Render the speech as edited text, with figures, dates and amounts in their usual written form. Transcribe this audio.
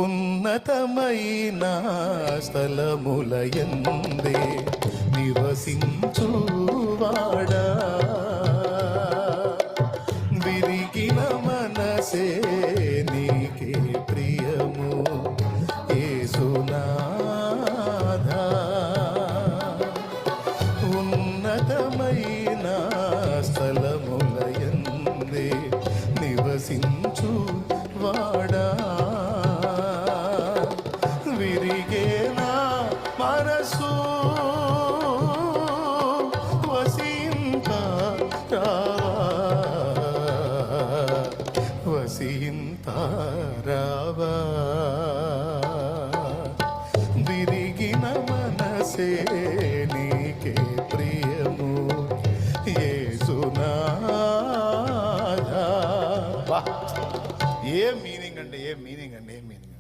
ఉన్నతమైన స్థలములయందే నివసించువాడా, విరిగిన మనసే నీకే ప్రియము యేసునాథా. ఉన్నతమైన స్థలములయందే నివసించువాడా, విరిగేనా మనసు వసింతారావా, విరిగిన మనసే నీకే ప్రియము యేసునాథా. ఏ మీనింగ్ అండి, ఏ మీనింగ్ అండి, ఏ మీనింగ్.